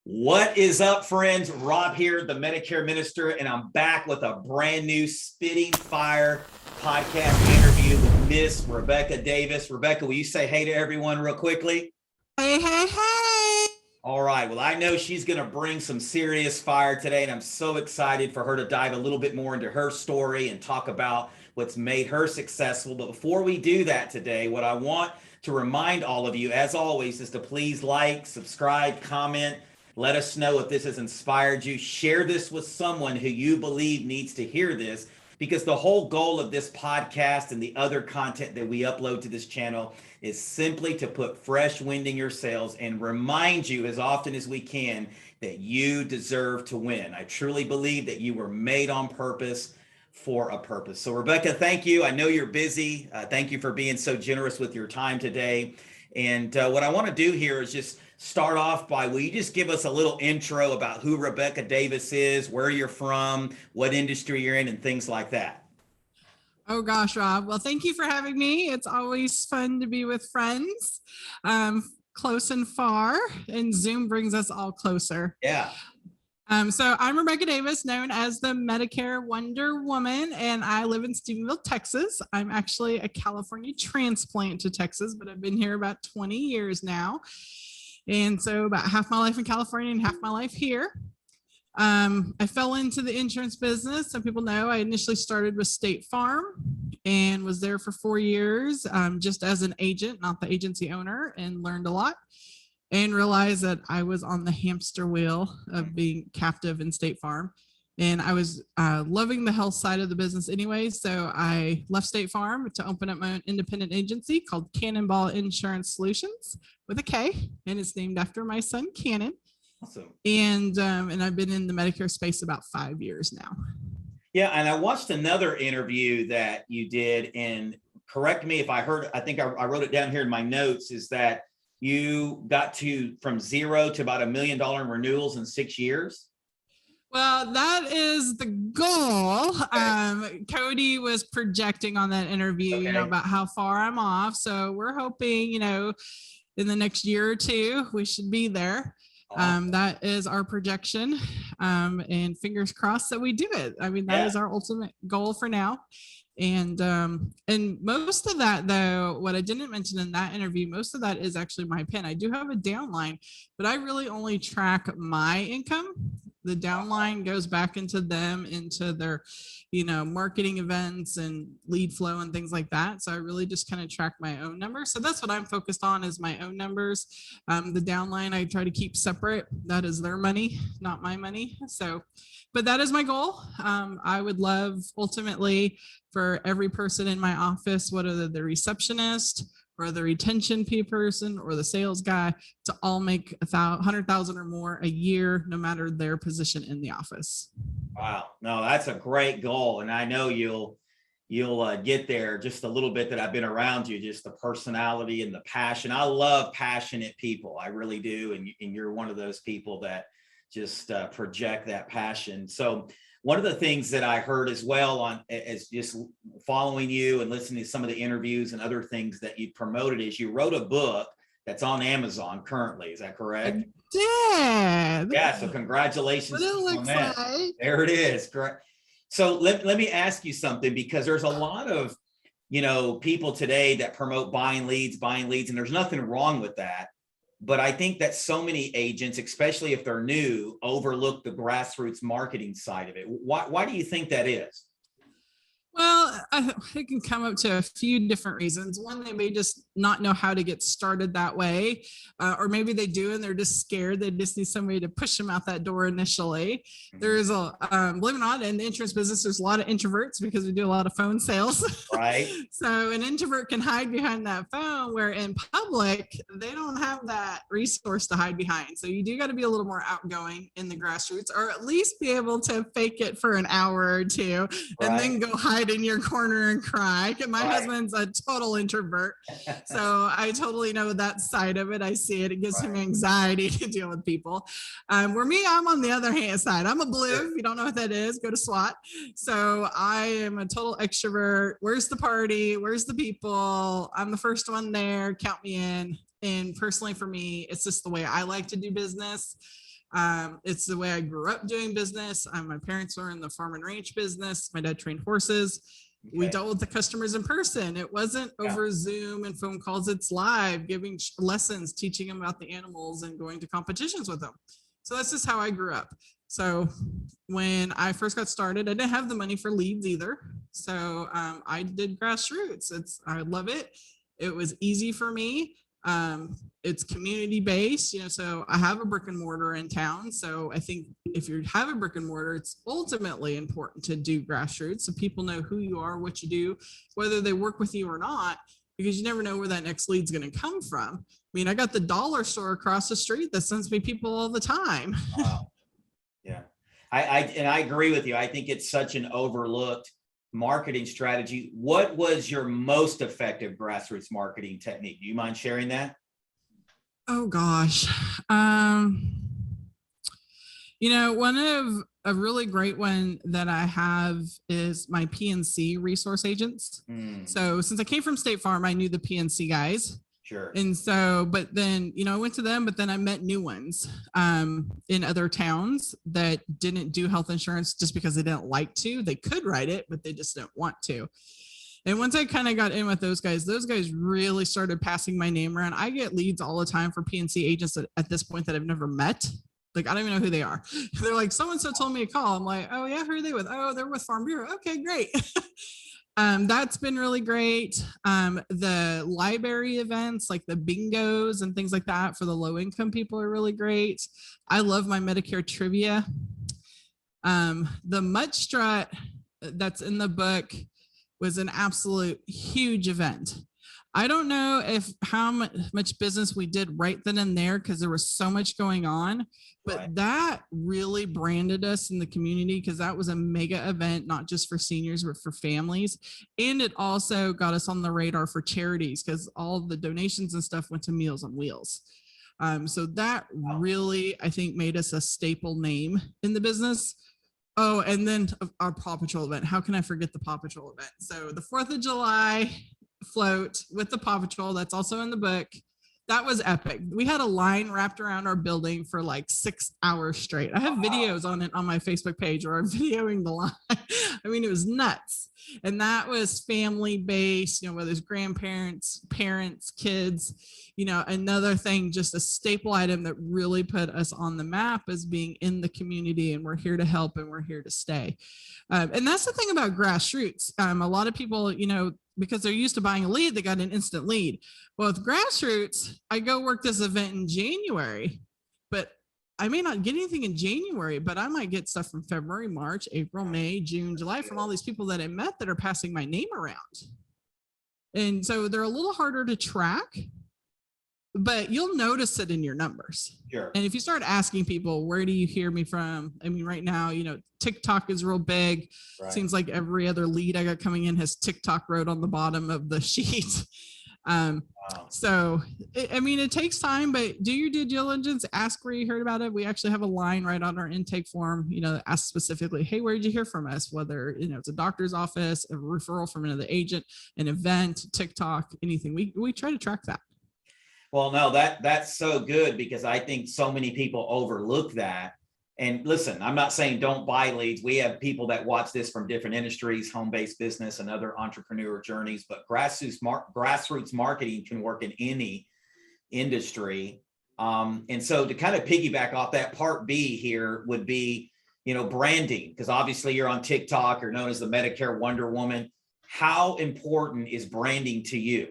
What is up, friends? Rob here, the Medicare Minister, and I'm back with a brand new Spitting Fire podcast interview with Miss Rebecca Davis. Rebecca, will you say hey to everyone real quickly? Hey, hey, hey. All right. Well, I know she's going to bring some serious fire today, and I'm so excited for her to dive a little bit more into her story and talk about what's made her successful. But before we do that today, what I want to remind all of you, as always, is to please like, subscribe, comment. Let us know if this has inspired you. Share this with someone who you believe needs to hear this, because the whole goal of this podcast and the other content that we upload to this channel is simply to put fresh wind in your sails and remind you as often as we can that you deserve to win. I truly believe that you were made on purpose for a purpose. So Rebecca, thank you. I know you're busy. Thank you for being so generous with your time today. And what I want to do here is just start off by, will you just give us a little intro about who Rebecca Davis is, where you're from, what industry you're in, and things like that? Oh gosh, Rob. Well, thank you for having me. It's always fun to be with friends, close and far, and Zoom brings us all closer. Yeah. So I'm Rebecca Davis, known as the Medicare Wonder Woman, and I live in Stephenville, Texas. I'm actually a California transplant to Texas, but I've been here about 20 years now. And so about half my life in California and half my life here. I fell into the insurance business. Some people know I initially started with State Farm and was there for 4 years, just as an agent, not the agency owner, and learned a lot and realized that I was on the hamster wheel of being captive in State Farm. And I was loving the health side of the business anyway. So I left State Farm to open up my own independent agency called Cannonball Insurance Solutions with a K. And it's named after my son, Cannon. Awesome. And I've been in the Medicare space about 5 years now. Yeah. And I watched another interview that you did, and correct me if I heard, I think I wrote it down here in my notes, is that you got to from zero to about $1 million in renewals in 6 years. Well, that is the goal. Okay. Cody was projecting on that interview, Okay. about how far I'm off. So we're hoping, in the next year or two, we should be there. Awesome. That is our projection. And fingers crossed that we do it. I mean, that is our ultimate goal for now. And most of that, though, what I didn't mention in that interview, most of that is actually my pen. I do have a downline, but I really only track my income. The downline goes back into them, into their, marketing events and lead flow and things like that. So I really just kind of track my own numbers. So that's what I'm focused on, is my own numbers. The downline I try to keep separate. That is their money, not my money. So, but that is my goal. I would love ultimately for every person in my office, whether the receptionist or the retention person or the sales guy, to all make $100,000 or more a year, no matter their position in the office. Wow. No, that's a great goal. And I know you'll get there. Just a little bit that I've been around you, just the personality and the passion. I love passionate people. I really do. And you're one of those people that just project that passion. So one of the things that I heard as well as just following you and listening to some of the interviews and other things that you promoted is you wrote a book that's on Amazon currently. Is that correct? I did. Yeah. So congratulations on that. Like. There it is. Correct. So let me ask you something, because there's a lot of, people today that promote buying leads, and there's nothing wrong with that. But I think that so many agents, especially if they're new, overlook the grassroots marketing side of it. Why do you think that is? Well, it can come up to a few different reasons. One, they may just not know how to get started that way, or maybe they do and they're just scared. They just need somebody to push them out that door initially. Mm-hmm. There's believe it or not, in the insurance business, there's a lot of introverts because we do a lot of phone sales. Right. So an introvert can hide behind that phone, where in public, they don't have that resource to hide behind. So you do got to be a little more outgoing in the grassroots, or at least be able to fake it for an hour or two, and then go hide in your corner corner and cry. My Right. husband's a total introvert. So I totally know that side of it. I see it. It gives him anxiety to deal with people. Where me, I'm on the other hand side. I'm a blue. If you don't know what that is, go to SWAT. So I am a total extrovert. Where's the party? Where's the people? I'm the first one there. Count me in. And personally for me, it's just the way I like to do business. It's the way I grew up doing business. My parents were in the farm and ranch business. My dad trained horses. Okay. We dealt with the customers in person. It wasn't over Zoom and phone calls. It's live, giving lessons, teaching them about the animals and going to competitions with them. So that's just how I grew up. So when I first got started, I didn't have the money for leads either. So I did grassroots. I love it. It was easy for me. It's community based, so I have a brick and mortar in town. So I think if you have a brick and mortar, it's ultimately important to do grassroots so people know who you are, what you do, whether they work with you or not, because you never know where that next lead's going to come from. I mean, I got the dollar store across the street that sends me people all the time. Wow. Yeah. I agree with you. I think it's such an overlooked marketing strategy. What was your most effective grassroots marketing technique? Do you mind sharing that? Oh gosh. One of a really great one that I have is my PNC resource agents. So since I came from State Farm, I knew the PNC guys. Sure. And so, but then, I went to them, but then I met new ones in other towns that didn't do health insurance just because they didn't like to. They could write it, but they just didn't want to. And once I kind of got in with those guys really started passing my name around. I get leads all the time for PNC agents at this point that I've never met. Like, I don't even know who they are. They're like, so-and-so told me to call. I'm like, oh yeah, who are they with? Oh, they're with Farm Bureau. Okay, great. That's been really great. The library events, like the bingos and things like that for the low income people are really great. I love my Medicare trivia. The Mutt Strut that's in the book was an absolute huge event. I don't know how much business we did right then and there because there was so much going on, but that really branded us in the community because that was a mega event, not just for seniors, but for families. And it also got us on the radar for charities because all the donations and stuff went to Meals on Wheels. So that really, I think, made us a staple name in the business. Oh, and then our Paw Patrol event. How can I forget the Paw Patrol event? So the 4th of July float with the Paw Patrol, that's also in the book. That was epic. We had a line wrapped around our building for like 6 hours straight. I have videos on it on my Facebook page where I'm videoing the line. I mean, it was nuts. And that was family based, whether it's grandparents, parents, kids, another thing, just a staple item that really put us on the map as being in the community, and we're here to help and we're here to stay. And that's the thing about grassroots. A lot of people, because they're used to buying a lead, they got an instant lead. Well, with grassroots, I go work this event in January, but I may not get anything in January, but I might get stuff from February, March, April, May, June, July from all these people that I met that are passing my name around. And so they're a little harder to track, but you'll notice it in your numbers. Sure. And if you start asking people, where do you hear me from? I mean, right now, TikTok is real big. Right. Seems like every other lead I got coming in has TikTok wrote on the bottom of the sheet. Wow. So, it takes time, but do your due diligence, ask where you heard about it. We actually have a line right on our intake form, ask specifically, hey, where did you hear from us? Whether, it's a doctor's office, a referral from another agent, an event, TikTok, anything. We try to track that. Well, no, that's so good because I think so many people overlook that. And listen, I'm not saying don't buy leads. We have people that watch this from different industries, home-based business and other entrepreneur journeys, but grassroots marketing can work in any industry. And so to kind of piggyback off that, part B here would be, branding, because obviously you're on TikTok, you're known as the Medicare Wonder Woman. How important is branding to you?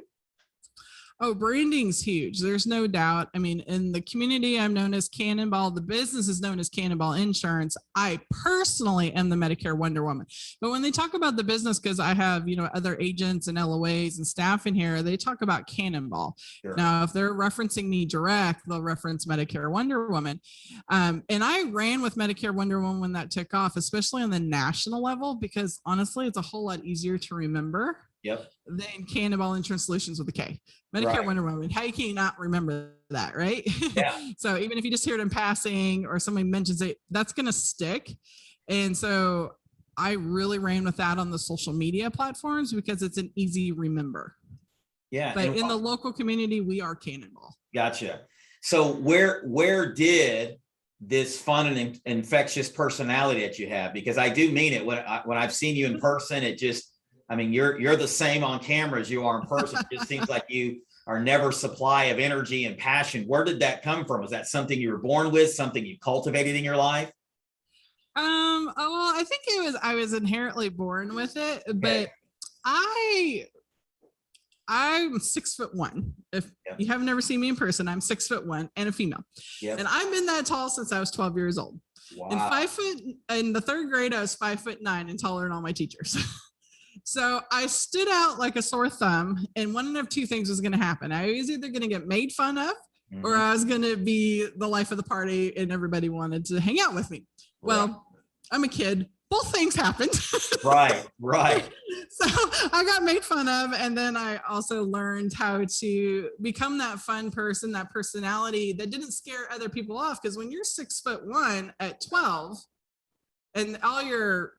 Oh, branding's huge. There's no doubt. I mean, in the community, I'm known as Cannonball. The business is known as Cannonball Insurance. I personally am the Medicare Wonder Woman. But when they talk about the business, because I have, other agents and LOAs and staff in here, they talk about Cannonball. Sure. Now, if they're referencing me direct, they'll reference Medicare Wonder Woman. And I ran with Medicare Wonder Woman when that took off, especially on the national level, because honestly, it's a whole lot easier to remember. Yep. Than Cannonball Insurance Solutions with a K. Medicare Wonder Woman. How can you not remember that, right? Yeah. So even if you just hear it in passing or somebody mentions it, that's going to stick. And so I really ran with that on the social media platforms because it's an easy remember. Yeah. But in the local community, we are Cannonball. Gotcha. So where did this fun and infectious personality that you have? Because I do mean it. When I've seen you in person, it just, I mean, you're the same on camera as you are in person. It just seems like you are never supply of energy and passion. Where did that come from? Was that something you were born with, something you cultivated in your life? Well, I think I was inherently born with it, but I'm 6'1". If you have never seen me in person, I'm 6'1" and a female. Yep. And I've been that tall since I was 12 years old. Wow. And 5 foot in the third grade, I was 5'9" and taller than all my teachers. So I stood out like a sore thumb, and one of two things was going to happen. I was either going to get made fun of, or I was going to be the life of the party and everybody wanted to hang out with me. Well, I'm a kid. Both things happened. Right. So I got made fun of, and then I also learned how to become that fun person, that personality that didn't scare other people off. Because when you're 6'1" at 12, and all your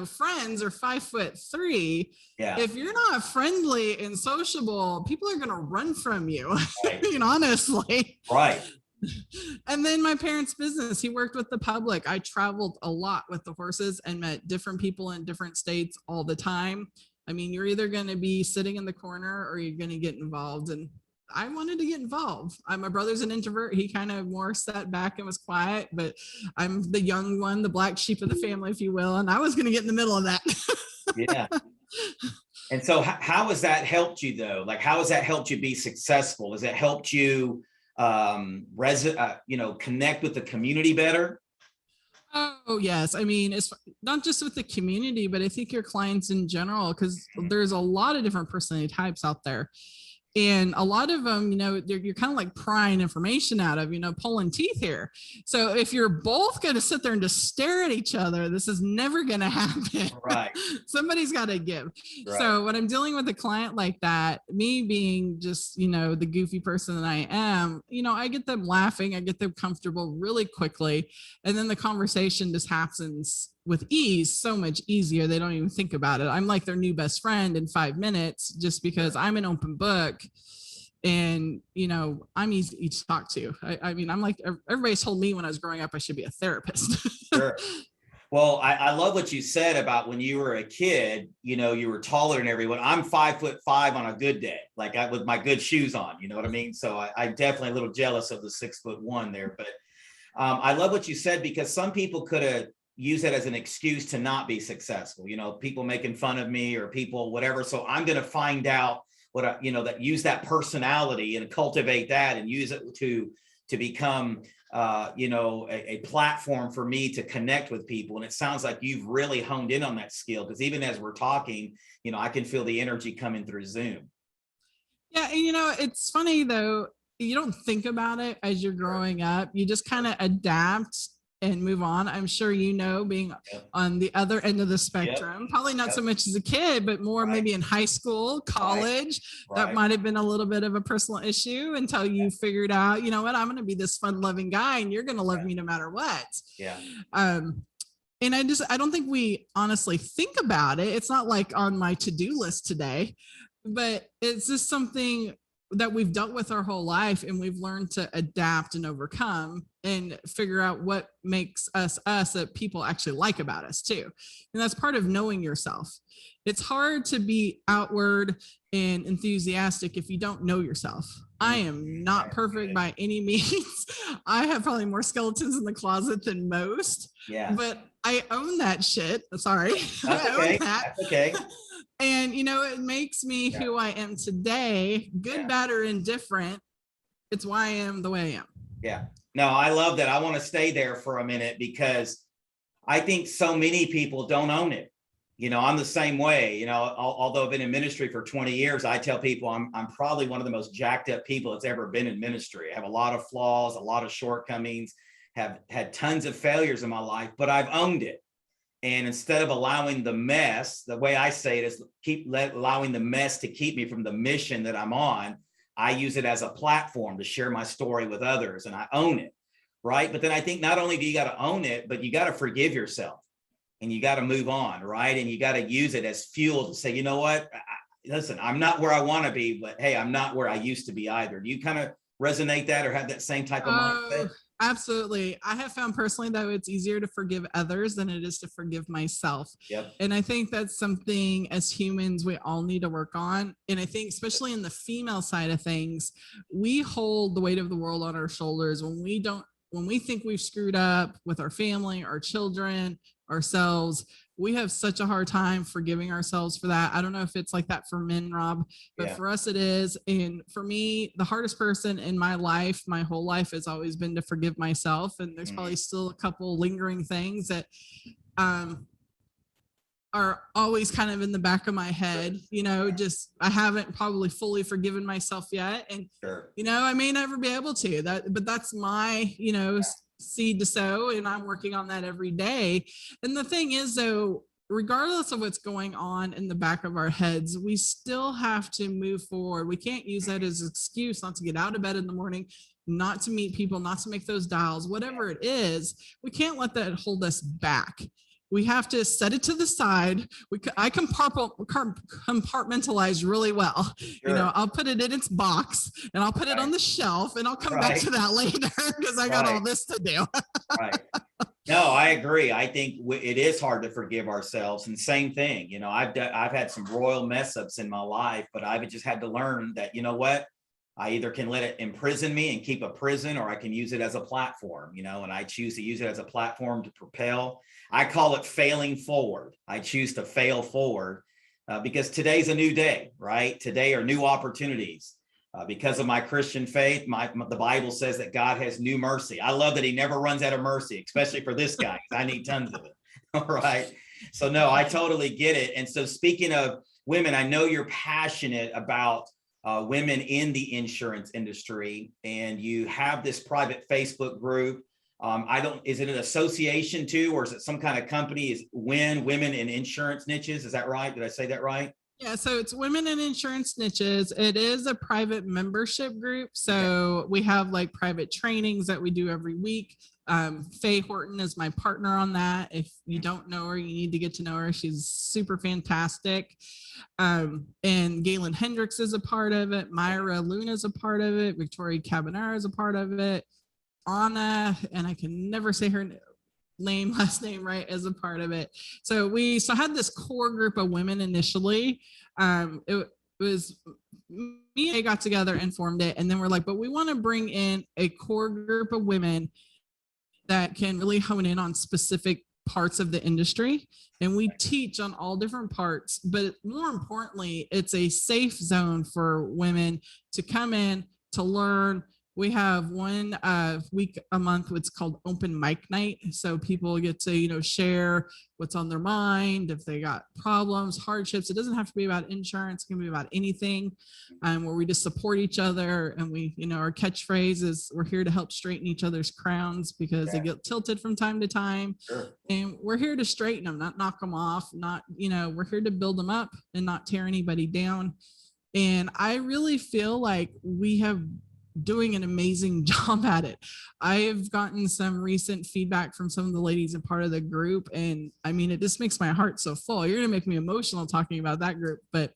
friends are 5'3", if you're not friendly and sociable, people are going to run from you. Right. I mean, honestly. Right. And then my parents' business, he worked with the public. I traveled a lot with the horses and met different people in different states all the time. I mean, you're either going to be sitting in the corner or you're going to get involved. And I wanted to get involved. My brother's an introvert. He kind of more sat back and was quiet, but I'm the young one, the black sheep of the family, if you will. And I was going to get in the middle of that. Yeah. And so how has that helped you though? Like, how has that helped you be successful? Has it helped you, connect with the community better? Oh, yes. I mean, it's not just with the community, but I think your clients in general, because there's a lot of different personality types out there. And a lot of them, you're kind of like prying information out of, pulling teeth here. So if you're both going to sit there and just stare at each other, this is never going to happen. Right. Somebody's got to give. Right. So when I'm dealing with a client like that, me being just, the goofy person that I am, I get them laughing, I get them comfortable really quickly. And then the conversation just happens with ease, so much easier. They don't even think about it. I'm like their new best friend in 5 minutes, just because I'm an open book and, I'm easy to talk to. I mean, I'm like, everybody's told me when I was growing up, I should be a therapist. Sure. Well, I love what you said about when you were a kid, you were taller than everyone. I'm 5'5" on a good day, like with my good shoes on, you know what I mean? So I'm definitely a little jealous of the 6'1" there, but I love what you said, because some people could have use it as an excuse to not be successful, people making fun of me or people, whatever. So I'm going to find out what, that use that personality and cultivate that and use it to become, a platform for me to connect with people. And it sounds like you've really honed in on that skill, because even as we're talking, I can feel the energy coming through Zoom. Yeah. And it's funny though, you don't think about it as you're growing up, you just kind of adapt and move on. I'm sure being on the other end of the spectrum, probably not so much as a kid, but more maybe in high school, college, that might have been a little bit of a personal issue until you figured out, what, I'm going to be this fun loving guy and you're going to love me no matter what. Yeah. And I don't think we honestly think about it. It's not like on my to-do list today, but it's just something that we've dealt with our whole life, and we've learned to adapt and overcome and figure out what makes us that people actually like about us too. And that's part of knowing yourself. It's hard to be outward and enthusiastic if you don't know yourself. I am not perfect by any means. I have probably more skeletons in the closet than most, but I own that shit. Sorry. That's okay. That's okay. And, it makes me Yeah. who I am today, good, Yeah. bad, or indifferent. It's why I am the way I am. Yeah. No, I love that. I want to stay there for a minute because I think so many people don't own it. I'm the same way. Although I've been in ministry for 20 years, I tell people I'm probably one of the most jacked up people that's ever been in ministry. I have a lot of flaws, a lot of shortcomings, have had tons of failures in my life, but I've owned it. And instead of allowing the mess, the way I say it is allowing the mess to keep me from the mission that I'm on, I use it as a platform to share my story with others, and I own it, right? But then I think not only do you got to own it, but you got to forgive yourself and you got to move on, right? And you got to use it as fuel to say, you know what? Listen, I'm not where I want to be, but hey, I'm not where I used to be either. Do you kind of resonate that or have that same type of mindset? Absolutely. I have found personally that it's easier to forgive others than it is to forgive myself. Yep. And I think that's something as humans we all need to work on. And I think especially in the female side of things, we hold the weight of the world on our shoulders when we think we've screwed up with our family, our children, ourselves. We have such a hard time forgiving ourselves for that. I don't know if it's like that for men, Rob, but for us it is. And for me, the hardest person in my life, my whole life, has always been to forgive myself. And there's probably still a couple lingering things that are always kind of in the back of my head, just I haven't probably fully forgiven myself yet. And, I may never be able to but that's my, seed to sow, and I'm working on that every day. And the thing is, though, regardless of what's going on in the back of our heads, we still have to move forward. We can't use that as an excuse not to get out of bed in the morning, not to meet people, not to make those dials, whatever it is. We can't let that hold us back. We have to set it to the side. I compartmentalize really well. I'll put it in its box and I'll put it on the shelf and I'll come back to that later because I got all this to do. Right. No, I agree. I think it is hard to forgive ourselves. And same thing, I've had some royal mess ups in my life, but I've just had to learn that, you know what? I either can let it imprison me and keep a prison, or I can use it as a platform, and I choose to use it as a platform to propel. I call it failing forward. I choose to fail forward because today's a new day, right? Today are new opportunities. Because of my Christian faith, the Bible says that God has new mercy. I love that he never runs out of mercy, especially for this guy, because I need tons of it. All right. So no, I totally get it. And so speaking of women, I know you're passionate about women in the insurance industry, and you have this private Facebook group. Is it an association too, or is it some kind of company? Is Women in Insurance Niches? Is that right? Did I say that right? Yeah, so it's Women in Insurance Niches. It is a private membership group. So we have like private trainings that we do every week. Faye Horton is my partner on that. If you don't know her, you need to get to know her. She's super fantastic. And Galen Hendricks is a part of it. Myra Luna is a part of it. Victoria Cabanera is a part of it. Anna, and I can never say her last name right, as a part of it. So we had this core group of women initially. It was me and I got together and formed it, and then we're like, but we want to bring in a core group of women that can really hone in on specific parts of the industry, and we teach on all different parts. But more importantly, it's a safe zone for women to come in to learn. We have one week a month, what's called open mic night. So people get to, share what's on their mind, if they got problems, hardships. It doesn't have to be about insurance. It can be about anything, where we just support each other. And we, our catchphrase is, we're here to help straighten each other's crowns, because they get tilted from time to time. And we're here to straighten them, not knock them off, we're here to build them up and not tear anybody down. And I really feel like we have doing an amazing job at it. I've gotten some recent feedback from some of the ladies and part of the group, and I mean, it just makes my heart so full. You're gonna make me emotional talking about that group, but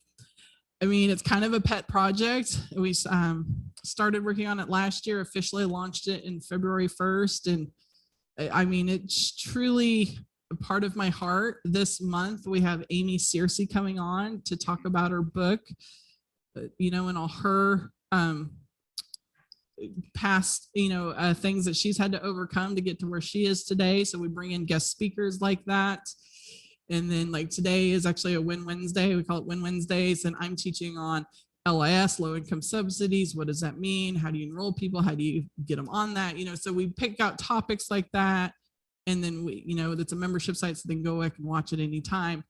I mean, it's kind of a pet project. We started working on it last year, officially launched it in February 1st, and I mean, it's truly a part of my heart. This month we have Amy Searcy coming on to talk about her book, and all her past things that she's had to overcome to get to where she is today. So we bring in guest speakers like that, And then like today is actually a Win Wednesday. We call it Win Wednesdays. And I'm teaching on LIS, low income subsidies. What does that mean? How do you enroll people? How do you get them on that? So we pick out topics like that. And then it's a membership site, so they can go back and watch it anytime.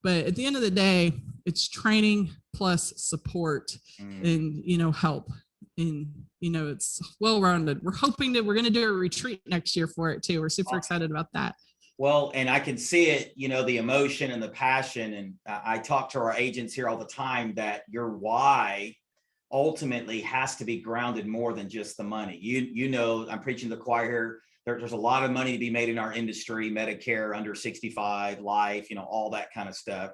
But at the end of the day, it's training plus support and, help. And, it's well-rounded. We're going to do a retreat next year for it too. We're super excited about that. Well, and I can see it, the emotion and the passion. And I talk to our agents here all the time that your why ultimately has to be grounded more than just the money. I'm preaching to the choir here. There's a lot of money to be made in our industry, Medicare, under 65, life, all that kind of stuff.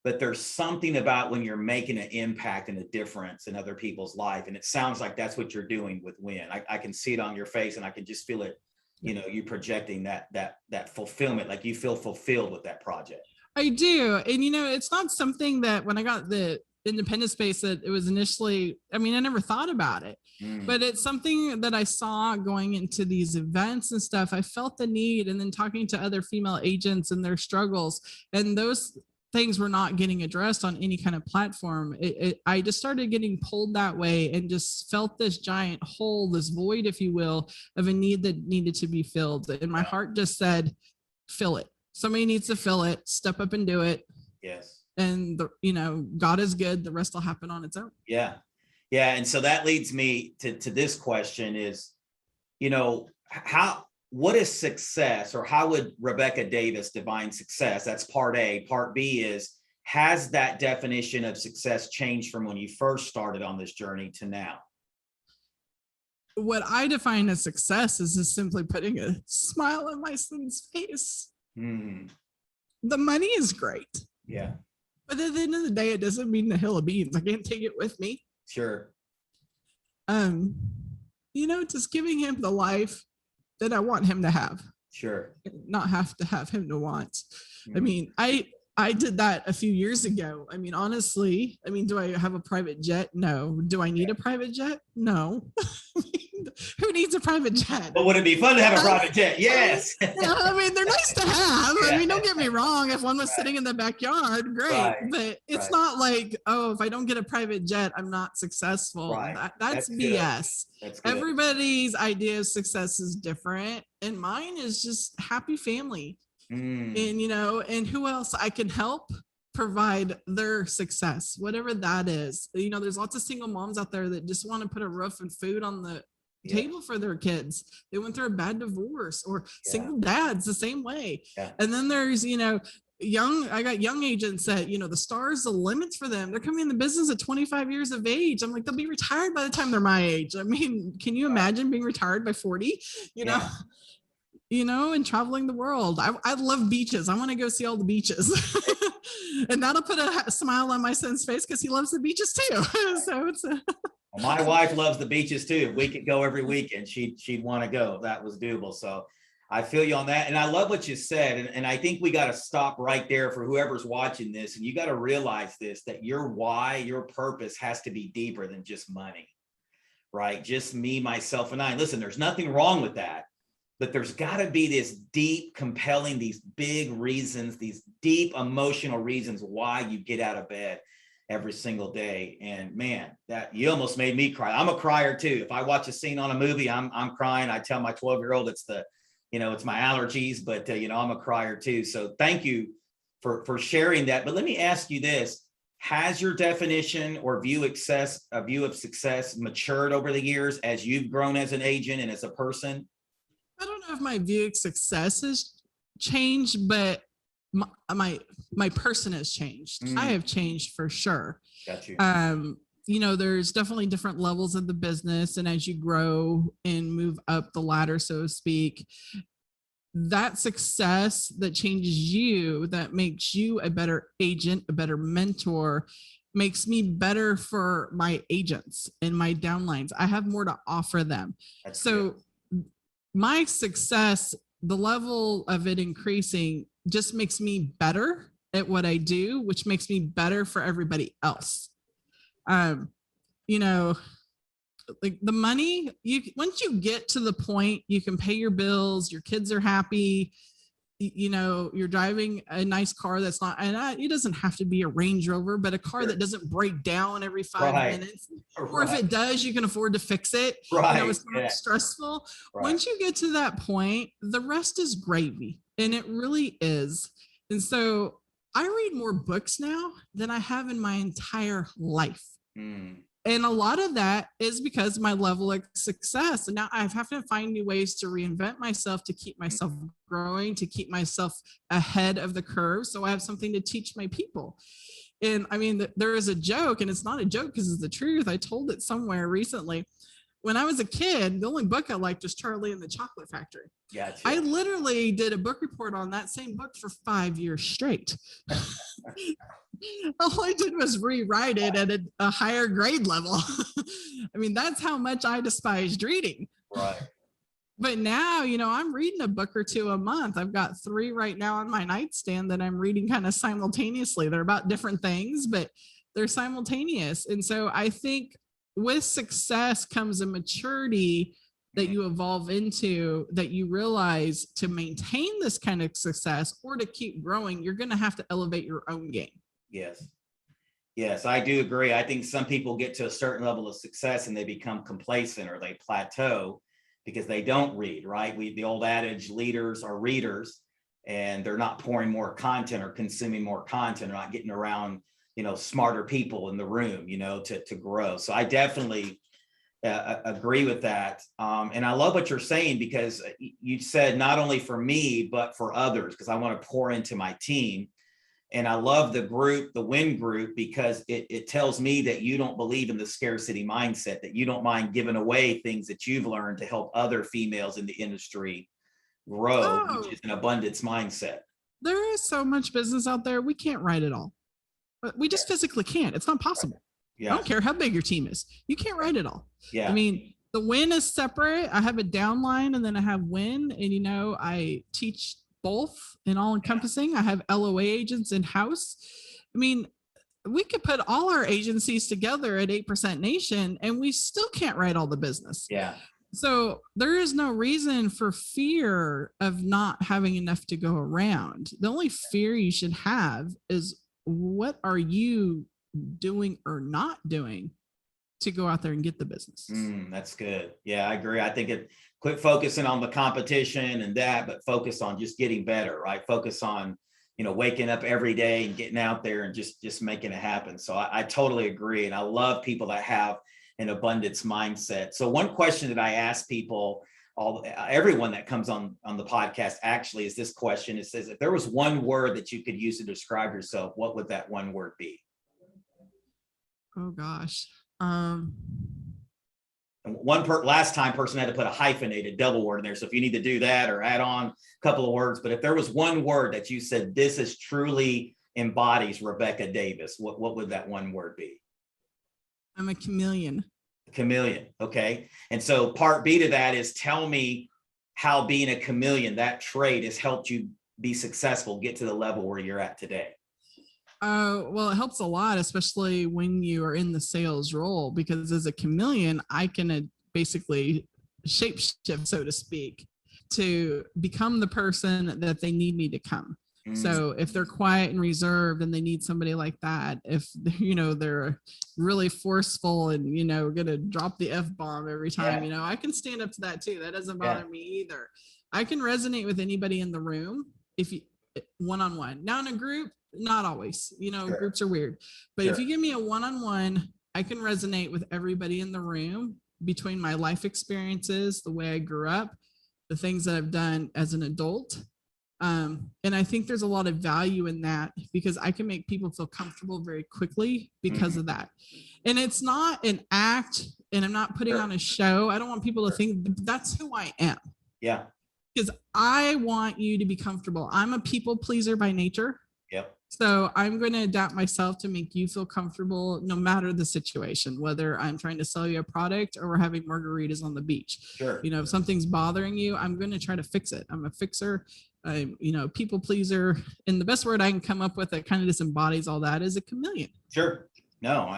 But there's something about when you're making an impact and a difference in other people's life. And it sounds like that's what you're doing with Win. I can see it on your face, and I can just feel it, you projecting that fulfillment, like you feel fulfilled with that project. I do. And, it's not something that when I got the independent space that it was initially, I never thought about it, but it's something that I saw going into these events and stuff. I felt the need, and then talking to other female agents and their struggles, and those things were not getting addressed on any kind of platform. I just started getting pulled that way and just felt this giant hole, this void, if you will, of a need that needed to be filled. And my heart just said, fill it. Somebody needs to fill it, step up and do it. Yes. And God is good. The rest will happen on its own. Yeah. And so that leads me to this question is, what is success, or how would Rebecca Davis define success? That's part A. Part B is, has that definition of success changed from when you first started on this journey to now? What I define as success is just simply putting a smile on my son's face. The money is great. Yeah. But at the end of the day, it doesn't mean the hill of beans. I can't take it with me. Sure. Just giving him the life that I want him to have. Sure. Not have to have him to want. I did that a few years ago. Honestly, do I have a private jet? No. Do I need a private jet? No. Who needs a private jet? But would it be fun to have a private jet? Yes. They're nice to have. Don't get me wrong. If one was sitting in the backyard, great. Right. But it's not like, if I don't get a private jet, I'm not successful. Right. That's BS. Everybody's idea of success is different. And mine is just happy family. And, and who else I can help provide their success, whatever that is. There's lots of single moms out there that just want to put a roof and food on the table for their kids. They went through a bad divorce, or single dads the same way. And then there's, I got young agents that, the stars, the limits for them. They're coming in the business at 25 years of age. I'm like, they'll be retired by the time they're my age. Can you imagine being retired by 40? And traveling the world. I love beaches. I want to go see all the beaches. And that'll put a smile on my son's face because he loves the beaches too. So it's my wife loves the beaches too. If we could go every weekend, she'd want to go if that was doable. So I feel you on that. And I love what you said. And I think we got to stop right there for whoever's watching this. And you got to realize this, that your why, your purpose has to be deeper than just money, right? Just me, myself, and I. Listen, there's nothing wrong with that. But there's got to be this deep, compelling, these big reasons, these deep emotional reasons why you get out of bed every single day. And man, that you almost made me cry. I'm a crier too. If I watch a scene on a movie, I'm crying. I tell my 12-year-old it's it's my allergies, but I'm a crier too. So thank you for sharing that. But let me ask you this. Has your definition or view of success matured over the years as you've grown as an agent and as a person? I don't know if my view of success has changed, but my person has changed. I have changed for sure. Got you. There's definitely different levels of the business, and as you grow and move up the ladder, so to speak, that success that changes you, that makes you a better agent, a better mentor, makes me better for my agents and my downlines. I have more to offer them. That's so good. My success, the level of it increasing, just makes me better at what I do, which makes me better for everybody else. Like the money, once you get to the point you can pay your bills, your kids are happy, you're driving a nice car that's not, and it doesn't have to be a Range Rover, but a car that doesn't break down every 5 minutes, or if it does, you can afford to fix it. It's not stressful. Once you get to that point, the rest is gravy, and it really is. And so I read more books now than I have in my entire life. And a lot of that is because my level of success. And now I have to find new ways to reinvent myself, to keep myself growing, to keep myself ahead of the curve. So I have something to teach my people. And I mean, there is a joke, and it's not a joke because it's the truth. I told it somewhere recently. When I was a kid, the only book I liked was Charlie and the Chocolate Factory. Gotcha. I literally did a book report on that same book for 5 years straight. All I did was rewrite it at a higher grade level. I mean, that's how much I despised reading. Right. But now, I'm reading a book or two a month. I've got 3 right now on my nightstand that I'm reading kind of simultaneously. They're about different things, but they're simultaneous. And so I think with success comes a maturity that you evolve into, that you realize to maintain this kind of success or to keep growing, you're going to have to elevate your own game. Yes, I do agree. I think some people get to a certain level of success and they become complacent or they plateau because they don't read, right? The old adage, leaders are readers, and they're not pouring more content or consuming more content, or not getting around, smarter people in the room, to grow. So I definitely agree with that. And I love what you're saying, because you said not only for me, but for others, because I want to pour into my team. And I love the group, the WIN group, because it tells me that you don't believe in the scarcity mindset, that you don't mind giving away things that you've learned to help other females in the industry grow, which is an abundance mindset. There is so much business out there. We can't write it all. But we just physically can't. It's not possible. I don't care how big your team is. You can't write it all. I mean, the WIN is separate. I have a downline, and then I have WIN, and I teach both and all encompassing. I have LOA agents in house. I mean, we could put all our agencies together at 8% Nation, and we still can't write all the business. So there is no reason for fear of not having enough to go around. The only fear you should have is, what are you doing or not doing to go out there and get the business? That's good. Yeah, I agree. I think quit focusing on the competition and that, but focus on just getting better, right? Focus on, waking up every day and getting out there and just making it happen. So I totally agree. And I love people that have an abundance mindset. So one question that I ask people, everyone that comes on the podcast actually, is this question. It says, if there was one word that you could use to describe yourself, what would that one word be? Oh gosh. Last time person had to put a hyphenated double word in there. So if you need to do that or add on a couple of words, but if there was one word that you said, this is truly embodies Rebecca Davis, what would that one word be? I'm a chameleon. Chameleon. Okay. And so part B to that is, tell me how being a chameleon, that trait, has helped you be successful, get to the level where you're at today. Well, it helps a lot, especially when you are in the sales role, because as a chameleon, I can basically shapeshift, so to speak, to become the person that they need me to come. So if they're quiet and reserved and they need somebody like that, if they're really forceful and going to drop the F-bomb every time, I can stand up to that too. That doesn't bother me either. I can resonate with anybody in the room if you one-on-one. Now in a group, not always, groups are weird, but if you give me a one-on-one, I can resonate with everybody in the room, between my life experiences, the way I grew up, the things that I've done as an adult. And I think there's a lot of value in that, because I can make people feel comfortable very quickly because of that. And it's not an act, and I'm not putting on a show. I don't want people to think that's who I am. Because I want you to be comfortable. I'm a people pleaser by nature. So I'm going to adapt myself to make you feel comfortable, no matter the situation, whether I'm trying to sell you a product or we're having margaritas on the beach. If something's bothering you, I'm going to try to fix it. I'm a fixer. I'm, people pleaser. And the best word I can come up with that kind of just embodies all that is a chameleon. No,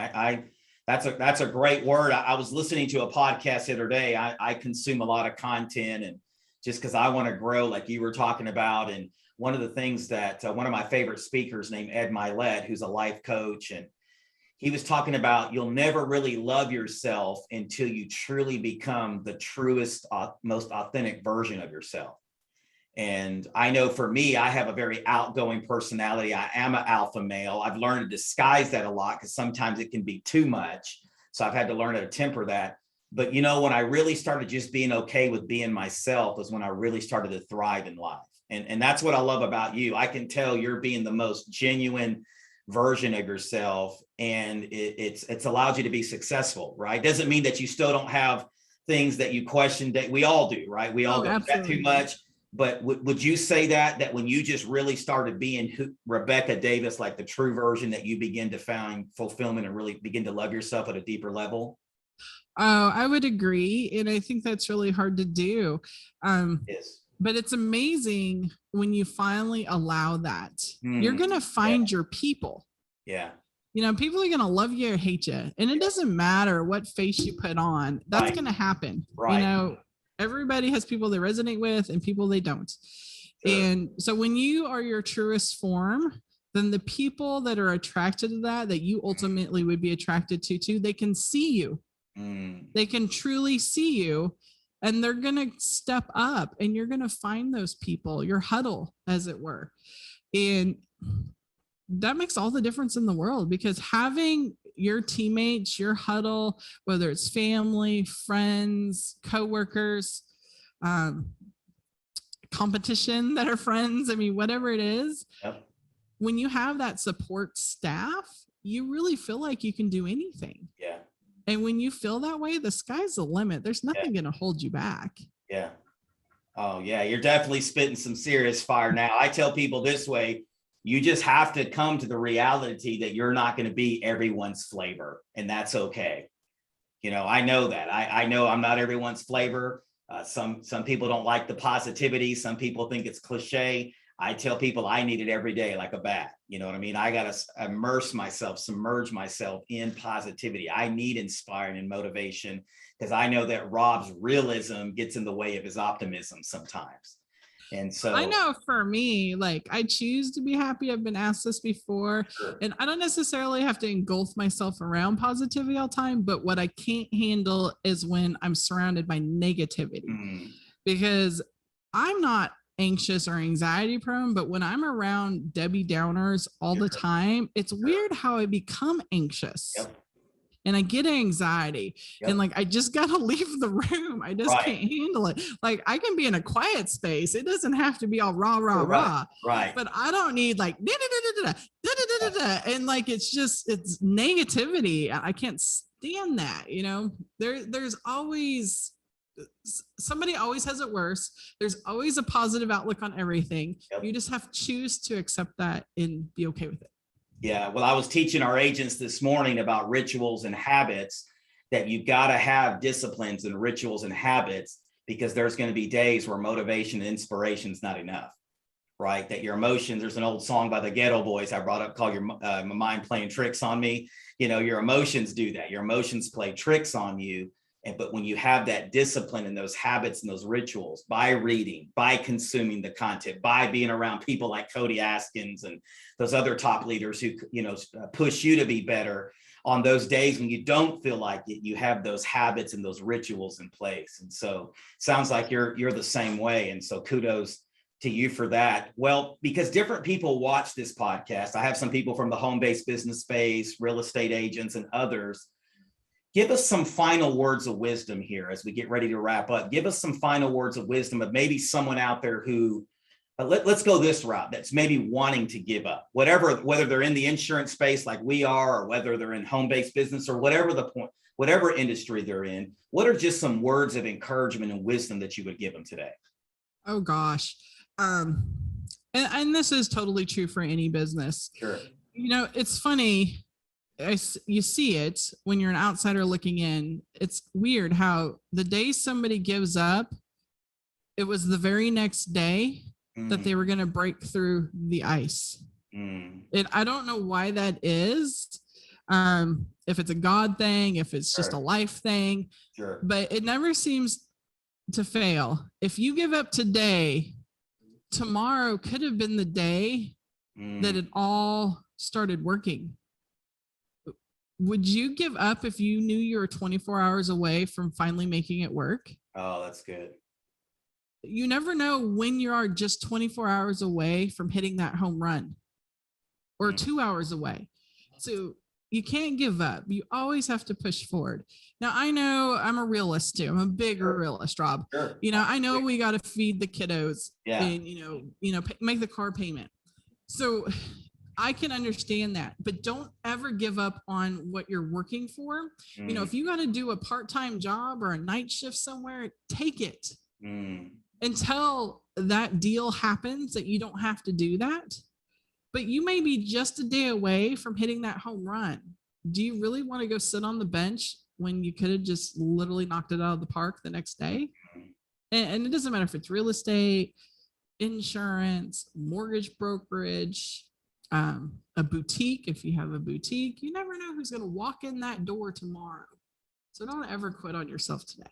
that's a great word. I was listening to a podcast the other day. I consume a lot of content, and just because I want to grow, like you were talking about, and one of the things that one of my favorite speakers named Ed Milet, who's a life coach, and he was talking about you'll never really love yourself until you truly become the truest, most authentic version of yourself. And I know for me, I have a very outgoing personality. I am an alpha male. I've learned to disguise that a lot because sometimes it can be too much. So I've had to learn how to temper that. But, you know, when I really started just being okay with being myself was when I really started to thrive in life. And that's what I love about you. I can tell you're being the most genuine version of yourself, and it's allowed you to be successful, right? Doesn't mean that you still don't have things that you question. That we all do, right? We all go that too much. But would you say that when you just really started being Rebecca Davis, like the true version, that you begin to find fulfillment and really begin to love yourself at a deeper level? Oh, I would agree. And I think that's really hard to do. Yes. But it's amazing when you finally allow that. You're going to find your people. Yeah. You know, people are going to love you or hate you. And it doesn't matter what face you put on. That's going to happen. Right. You know, everybody has people they resonate with and people they don't. Sure. And so when you are your truest form, then the people that are attracted to that you ultimately would be attracted to, they can see you. They can truly see you, and they're going to step up, and you're going to find those people, your huddle, as it were. And that makes all the difference in the world, because having your teammates, your huddle, whether it's family, friends, coworkers, competition that are friends, I mean, whatever it is, when you have that support staff, you really feel like you can do anything. Yeah. And when you feel that way, the sky's the limit. There's nothing going to hold you back. Yeah. Oh, yeah. You're definitely spitting some serious fire now. I tell people this way, you just have to come to the reality that you're not going to be everyone's flavor, and that's okay. You know, I know that. I know I'm not everyone's flavor. Some people don't like the positivity. Some people think it's cliche. I tell people I need it every day like a bat. You know what I mean? I got to immerse myself, submerge myself in positivity. I need inspiring and motivation, because I know that Rob's realism gets in the way of his optimism sometimes. And so I know for me, like, I choose to be happy. I've been asked this before, and I don't necessarily have to engulf myself around positivity all the time. But what I can't handle is when I'm surrounded by negativity, because I'm not anxious or anxiety prone, but when I'm around Debbie Downers all the time, it's weird how I become anxious. And I get anxiety, and like, I just got to leave the room. I just can't handle it. Like, I can be in a quiet space. It doesn't have to be all rah. Right. But I don't need like, and like, it's negativity. I can't stand that. You know, there's always, somebody always has it worse. There's always a positive outlook on everything. You just have to choose to accept that and be okay with it. Yeah. Well, I was teaching our agents this morning about rituals and habits, that you've got to have disciplines and rituals and habits, because there's going to be days where motivation and inspiration is not enough, right? That your emotions, there's an old song by the Ghetto Boys I brought up called Your My Mind Playing Tricks on Me. You know, your emotions do that. Your emotions play tricks on you. But when you have that discipline and those habits and those rituals, by reading, by consuming the content, by being around people like Cody Askins and those other top leaders who, you know, push you to be better, on those days when you don't feel like it, you have those habits and those rituals in place. And so sounds like you're the same way. And so kudos to you for that. Well, because different people watch this podcast. I have some people from the home-based business space, real estate agents, and others. Give us some final words of wisdom here as we get ready to wrap up. Give us some final words of wisdom of maybe someone out there who, let's go this route, that's maybe wanting to give up, whether they're in the insurance space like we are, or whether they're in home-based business, or whatever the point, whatever industry they're in. What are just some words of encouragement and wisdom that you would give them today? Oh gosh. And this is totally true for any business. Sure. You know, it's funny. You see it when you're an outsider looking in. It's weird how the day somebody gives up, it was the very next day that they were going to break through the ice. And I don't know why that is. If it's a God thing, if it's just a life thing, but it never seems to fail. If you give up today, tomorrow could have been the day that it all started working. Would you give up if you knew you were 24 hours away from finally making it work? Oh, that's good. You never know when you are just 24 hours away from hitting that home run, or 2 hours away. So you can't give up. You always have to push forward. Now, I know I'm a realist too. I'm a big realist, Rob. Sure. I know we got to feed the kiddos and, make the car payment. So I can understand that, but don't ever give up on what you're working for. If you got to do a part-time job or a night shift somewhere, take it until that deal happens that you don't have to do that. But you may be just a day away from hitting that home run. Do you really want to go sit on the bench when you could have just literally knocked it out of the park the next day? And it doesn't matter if it's real estate, insurance, mortgage brokerage, a boutique. If you have a boutique, you never know who's going to walk in that door tomorrow. So don't ever quit on yourself today.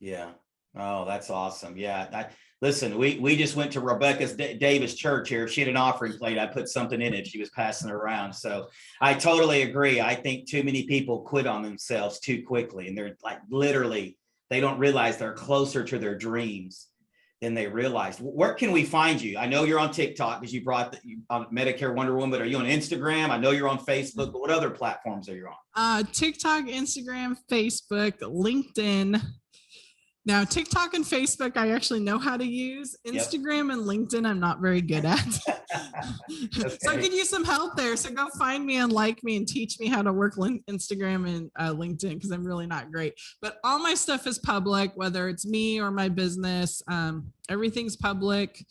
Yeah. Oh, that's awesome. Yeah. Listen, we just went to Rebecca's Davis church here. If she had an offering plate, I put something in it. She was passing it around. So I totally agree. I think too many people quit on themselves too quickly. And they're like, literally, they don't realize they're closer to their dreams than they realized. Where can we find you? I know you're on TikTok because you brought on Medicare Wonder Woman, but are you on Instagram? I know you're on Facebook, but what other platforms are you on? TikTok, Instagram, Facebook, LinkedIn. Now, TikTok and Facebook, I actually know how to use. Instagram and LinkedIn, I'm not very good at. Okay. So I could use some help there. So go find me and like me and teach me how to work Instagram and LinkedIn, because I'm really not great. But all my stuff is public, whether it's me or my business. Everything's public.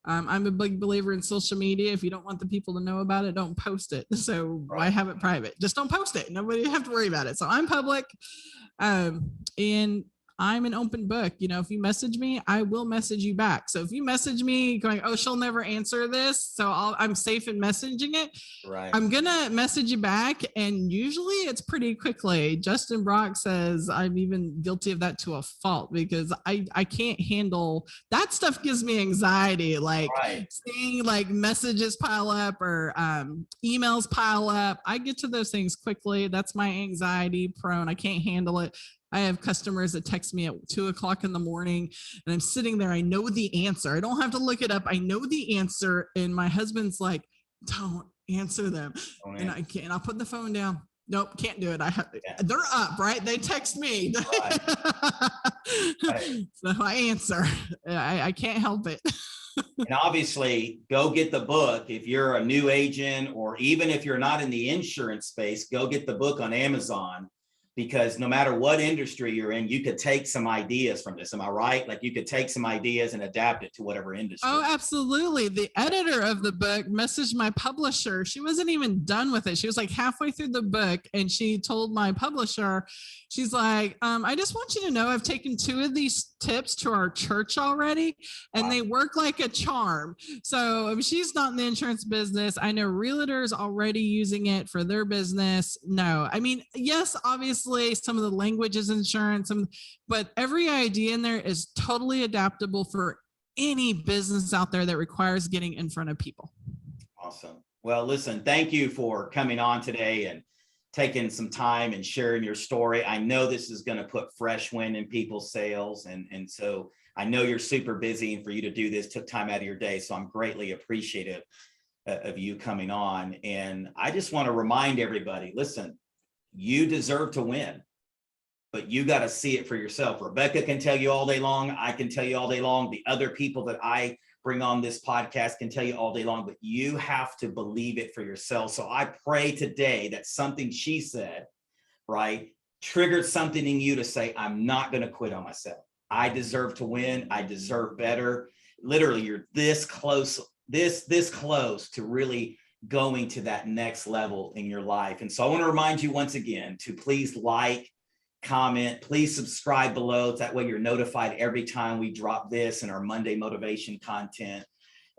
I'm a big believer in social media. If you don't want the people to know about it, don't post it. So why have it private? Just don't post it. Nobody have to worry about it. So I'm public. And I'm an open book. If you message me, I will message you back. So if you message me going, oh, she'll never answer this, so I'm safe in messaging it. Right. I'm going to message you back. And usually it's pretty quickly. Justin Brock says I'm even guilty of that to a fault, because I can't handle that stuff. Gives me anxiety, like seeing like messages pile up or emails pile up. I get to those things quickly. That's my anxiety prone. I can't handle it. I have customers that text me at 2:00 in the morning, and I'm sitting there. I know the answer. I don't have to look it up. I know the answer. And my husband's like, don't answer them. And I can't. I'll put the phone down. Nope, can't do it. They're up, right? They text me. Right. So I answer. I can't help it. And obviously, go get the book. If you're a new agent, or even if you're not in the insurance space, go get the book on Amazon. Because no matter what industry you're in, you could take some ideas from this. Am I right? Like you could take some ideas and adapt it to whatever industry. Oh, absolutely. The editor of the book messaged my publisher. She wasn't even done with it. She was like halfway through the book, and she told my publisher, she's like, I just want you to know I've taken 2 of these tips to our church already, and they work like a charm. So if she's not in the insurance business, I know realtors already using it for their business. No, I mean, yes, obviously some of the language is insurance, but every idea in there is totally adaptable for any business out there that requires getting in front of people. Awesome. Well, listen, thank you for coming on today and taking some time and sharing your story. I know this is going to put fresh wind in people's sails. And so I know you're super busy, and for you to do this took time out of your day. So I'm greatly appreciative of you coming on. And I just want to remind everybody, listen, you deserve to win, but you got to see it for yourself. Rebecca can tell you all day long. I can tell you all day long. The other people that I bring on this podcast can tell you all day long, but you have to believe it for yourself. So I pray today that something she said, right, triggered something in you to say, I'm not going to quit on myself. I deserve to win. I deserve better. Literally, you're this close, this close to really going to that next level in your life. And so I want to remind you once again to please like, comment, please subscribe below. That way you're notified every time we drop this and our Monday motivation content.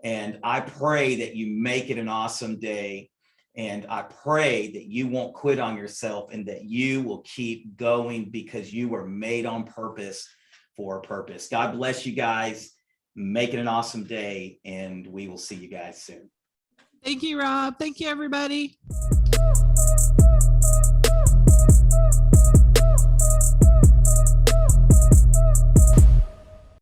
And I pray that you make it an awesome day. And I pray that you won't quit on yourself, and that you will keep going, because you were made on purpose for a purpose. God bless you guys. Make it an awesome day, and we will see you guys soon. Thank you, Rob. Thank you, everybody.